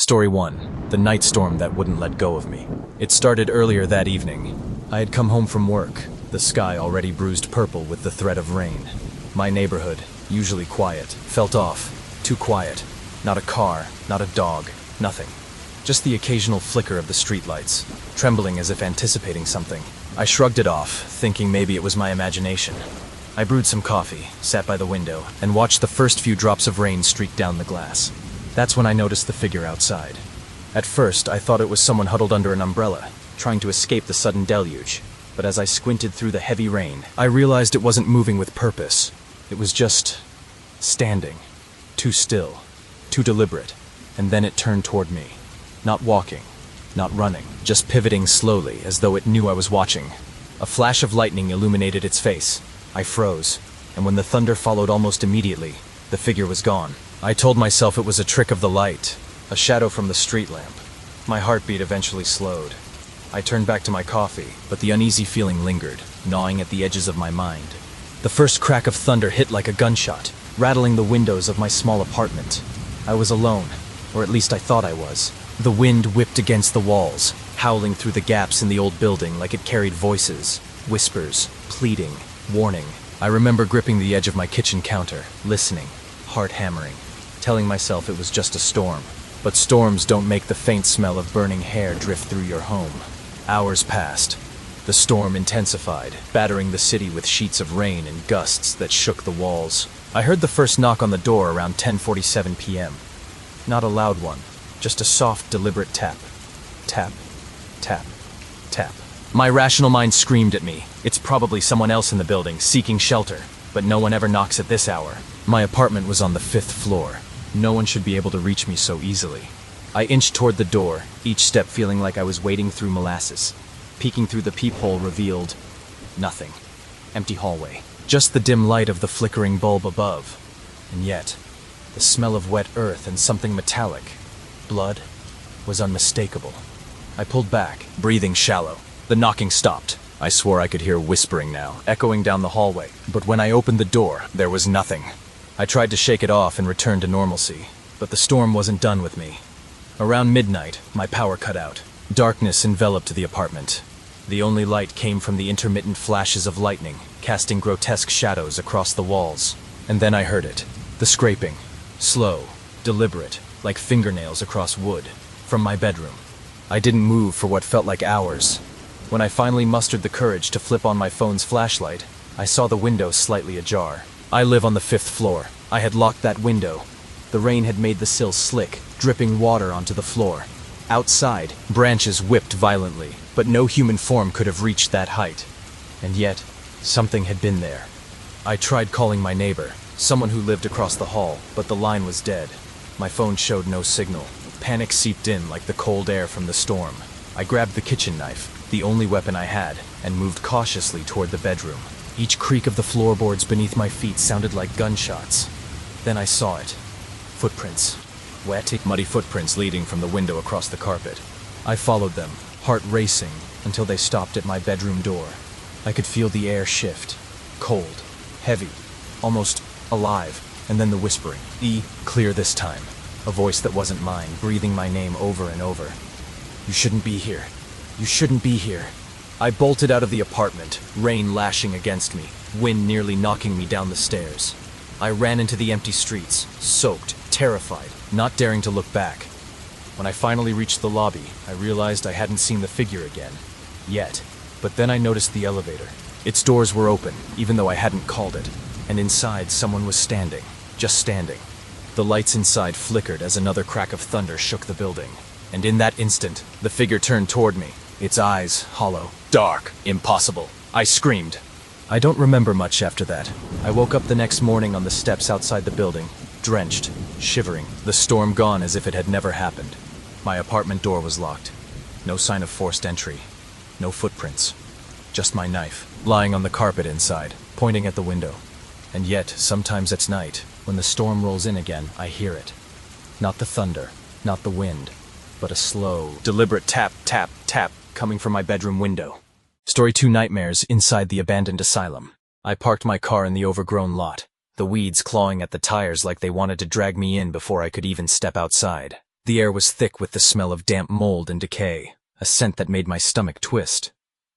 Story 1. The night storm that wouldn't let go of me. It started earlier that evening. I had come home from work, the sky already bruised purple with the threat of rain. My neighborhood, usually quiet, felt off. Too quiet. Not a car, not a dog, nothing. Just the occasional flicker of the streetlights, trembling as if anticipating something. I shrugged it off, thinking maybe it was my imagination. I brewed some coffee, sat by the window, and watched the first few drops of rain streak down the glass. That's when I noticed the figure outside. At first, I thought it was someone huddled under an umbrella, trying to escape the sudden deluge. But as I squinted through the heavy rain, I realized it wasn't moving with purpose. It was just standing. Too still, too deliberate. And then it turned toward me. Not walking, not running, just pivoting slowly as though it knew I was watching. A flash of lightning illuminated its face. I froze, and when the thunder followed almost immediately, the figure was gone. I told myself it was a trick of the light, a shadow from the street lamp. My heartbeat eventually slowed. I turned back to my coffee, but the uneasy feeling lingered, gnawing at the edges of my mind. The first crack of thunder hit like a gunshot, rattling the windows of my small apartment. I was alone, or at least I thought I was. The wind whipped against the walls, howling through the gaps in the old building like it carried voices, whispers, pleading, warning. I remember gripping the edge of my kitchen counter, listening, heart hammering, telling myself it was just a storm. But storms don't make the faint smell of burning hair drift through your home. Hours passed. The storm intensified, battering the city with sheets of rain and gusts that shook the walls. I heard the first knock on the door around 10:47 p.m. Not a loud one, just a soft, deliberate tap. Tap, tap, tap. My rational mind screamed at me. It's probably someone else in the building, seeking shelter. But no one ever knocks at this hour. My apartment was on the 5th floor. No one should be able to reach me so easily. I inched toward the door, each step feeling like I was wading through molasses. Peeking through the peephole revealed nothing. Empty hallway. Just the dim light of the flickering bulb above. And yet, the smell of wet earth and something metallic, blood, was unmistakable. I pulled back, breathing shallow. The knocking stopped. I swore I could hear whispering now, echoing down the hallway. But when I opened the door, there was nothing. I tried to shake it off and return to normalcy, but the storm wasn't done with me. Around midnight, my power cut out. Darkness enveloped the apartment. The only light came from the intermittent flashes of lightning, casting grotesque shadows across the walls. And then I heard it. The scraping. Slow, deliberate, like fingernails across wood. From my bedroom. I didn't move for what felt like hours. When I finally mustered the courage to flip on my phone's flashlight, I saw the window slightly ajar. I live on the 5th floor. I had locked that window. The rain had made the sill slick, dripping water onto the floor. Outside, branches whipped violently, but no human form could have reached that height. And yet, something had been there. I tried calling my neighbor, someone who lived across the hall, but the line was dead. My phone showed no signal. Panic seeped in like the cold air from the storm. I grabbed the kitchen knife, the only weapon I had, and moved cautiously toward the bedroom. Each creak of the floorboards beneath my feet sounded like gunshots. Then I saw it. Footprints. Wet, muddy footprints leading from the window across the carpet. I followed them, heart racing, until they stopped at my bedroom door. I could feel the air shift. Cold, heavy, almost alive, and then the whispering. Clear this time. A voice that wasn't mine, breathing my name over and over. You shouldn't be here. You shouldn't be here. I bolted out of the apartment, rain lashing against me, wind nearly knocking me down the stairs. I ran into the empty streets, soaked, terrified, not daring to look back. When I finally reached the lobby, I realized I hadn't seen the figure again. Yet. But then I noticed the elevator. Its doors were open, even though I hadn't called it. And inside, someone was standing. Just standing. The lights inside flickered as another crack of thunder shook the building. And in that instant, the figure turned toward me. Its eyes hollow, dark, impossible. I screamed. I don't remember much after that. I woke up the next morning on the steps outside the building, drenched, shivering, the storm gone as if it had never happened. My apartment door was locked. No sign of forced entry. No footprints. Just my knife, lying on the carpet inside, pointing at the window. And yet, sometimes at night, when the storm rolls in again, I hear it. Not the thunder, not the wind, but a slow, deliberate tap, tap, tap coming from my bedroom window. Story 2: Nightmares inside the abandoned asylum. I parked my car in the overgrown lot, the weeds clawing at the tires like they wanted to drag me in before I could even step outside. The air was thick with the smell of damp mold and decay, a scent that made my stomach twist.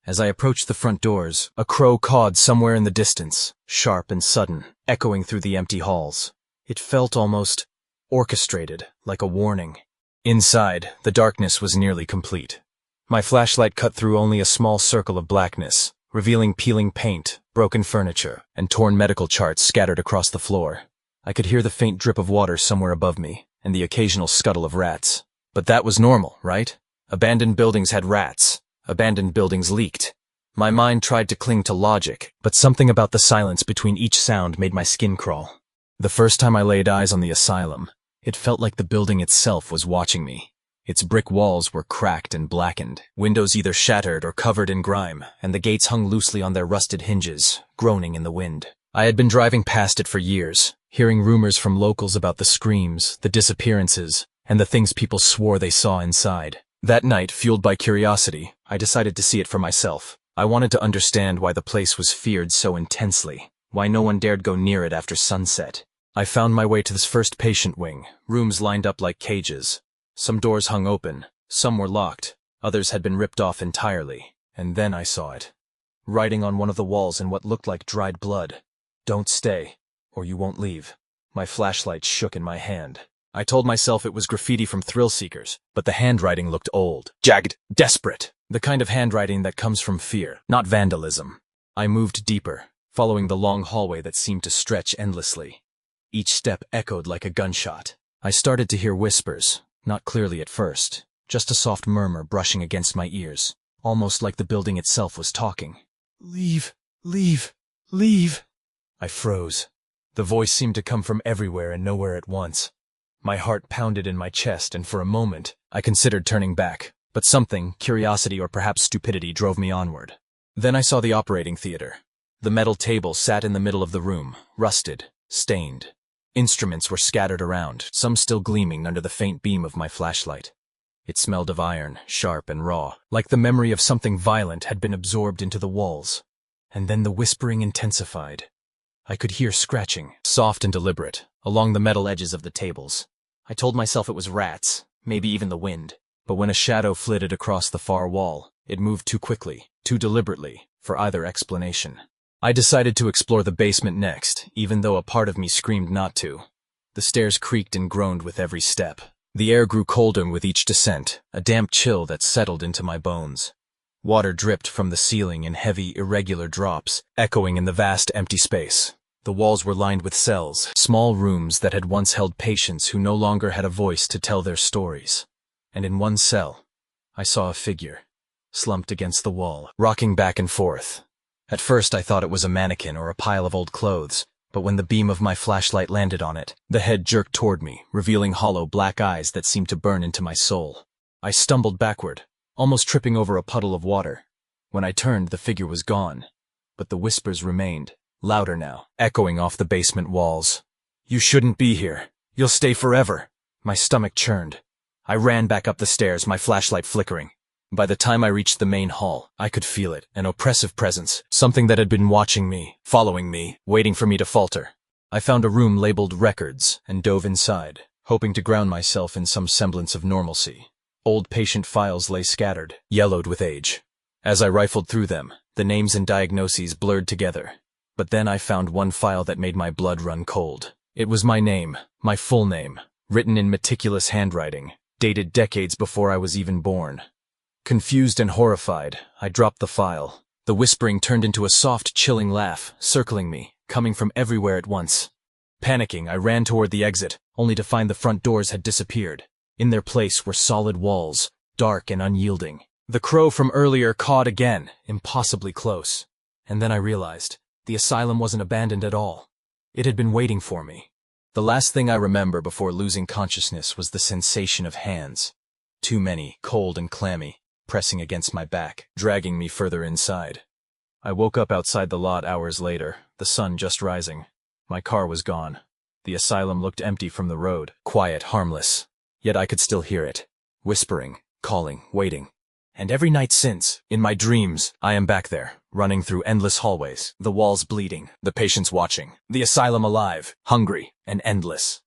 As I approached the front doors, a crow cawed somewhere in the distance, sharp and sudden, echoing through the empty halls. It felt almost orchestrated, like a warning. Inside, the darkness was nearly complete. My flashlight cut through only a small circle of blackness, revealing peeling paint, broken furniture, and torn medical charts scattered across the floor. I could hear the faint drip of water somewhere above me, and the occasional scuttle of rats. But that was normal, right? Abandoned buildings had rats. Abandoned buildings leaked. My mind tried to cling to logic, but something about the silence between each sound made my skin crawl. The first time I laid eyes on the asylum, it felt like the building itself was watching me. Its brick walls were cracked and blackened, windows either shattered or covered in grime, and the gates hung loosely on their rusted hinges, groaning in the wind. I had been driving past it for years, hearing rumors from locals about the screams, the disappearances, and the things people swore they saw inside. That night, fueled by curiosity, I decided to see it for myself. I wanted to understand why the place was feared so intensely, why no one dared go near it after sunset. I found my way to this first patient wing, rooms lined up like cages. Some doors hung open, some were locked, others had been ripped off entirely, and then I saw it. Writing on one of the walls in what looked like dried blood. "Don't stay, or you won't leave." My flashlight shook in my hand. I told myself it was graffiti from thrill seekers, but the handwriting looked old, jagged, desperate. The kind of handwriting that comes from fear, not vandalism. I moved deeper, following the long hallway that seemed to stretch endlessly. Each step echoed like a gunshot. I started to hear whispers, not clearly at first, just a soft murmur brushing against my ears, almost like the building itself was talking. "Leave, leave, leave." I froze. The voice seemed to come from everywhere and nowhere at once. My heart pounded in my chest, and for a moment, I considered turning back, but something, curiosity or perhaps stupidity, drove me onward. Then I saw the operating theater. The metal table sat in the middle of the room, rusted, stained. Instruments were scattered around, some still gleaming under the faint beam of my flashlight. It smelled of iron, sharp and raw, like the memory of something violent had been absorbed into the walls. And then the whispering intensified. I could hear scratching, soft and deliberate, along the metal edges of the tables. I told myself it was rats, maybe even the wind. But when a shadow flitted across the far wall, it moved too quickly, too deliberately, for either explanation. I decided to explore the basement next, even though a part of me screamed not to. The stairs creaked and groaned with every step. The air grew colder with each descent, a damp chill that settled into my bones. Water dripped from the ceiling in heavy, irregular drops, echoing in the vast empty space. The walls were lined with cells, small rooms that had once held patients who no longer had a voice to tell their stories. And in one cell, I saw a figure, slumped against the wall, rocking back and forth. At first I thought it was a mannequin or a pile of old clothes, but when the beam of my flashlight landed on it, the head jerked toward me, revealing hollow black eyes that seemed to burn into my soul. I stumbled backward, almost tripping over a puddle of water. When I turned, the figure was gone, but the whispers remained. Louder now, echoing off the basement walls. "You shouldn't be here. You'll stay forever." My stomach churned. I ran back up the stairs, my flashlight flickering. By the time I reached the main hall, I could feel it, an oppressive presence, something that had been watching me, following me, waiting for me to falter. I found a room labeled Records and dove inside, hoping to ground myself in some semblance of normalcy. Old patient files lay scattered, yellowed with age. As I rifled through them, the names and diagnoses blurred together. But then I found one file that made my blood run cold. It was my name, my full name, written in meticulous handwriting, dated decades before I was even born. Confused and horrified, I dropped the file. The whispering turned into a soft, chilling laugh, circling me, coming from everywhere at once. Panicking, I ran toward the exit, only to find the front doors had disappeared. In their place were solid walls, dark and unyielding. The crow from earlier cawed again, impossibly close. And then I realized. The asylum wasn't abandoned at all. It had been waiting for me. The last thing I remember before losing consciousness was the sensation of hands. Too many, cold and clammy, pressing against my back, dragging me further inside. I woke up outside the lot hours later, the sun just rising. My car was gone. The asylum looked empty from the road, quiet, harmless. Yet I could still hear it, whispering, calling, waiting. And every night since, in my dreams, I am back there, running through endless hallways, the walls bleeding, the patients watching, the asylum alive, hungry, and endless.